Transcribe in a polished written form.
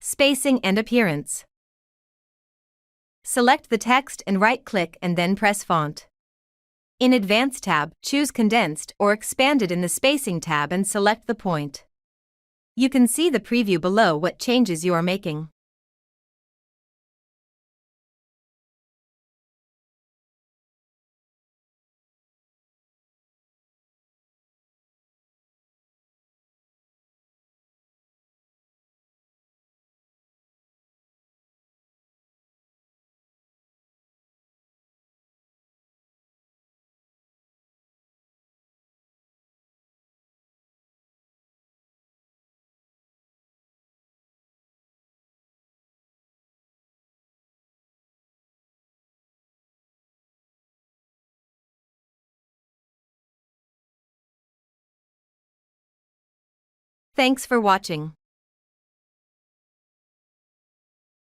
Spacing and appearance. Select the text and right-click and then press Font. In Advanced tab, choose Condensed or Expanded in the Spacing tab and select the point. You can see the preview below what changes you are making. Thanks for watching.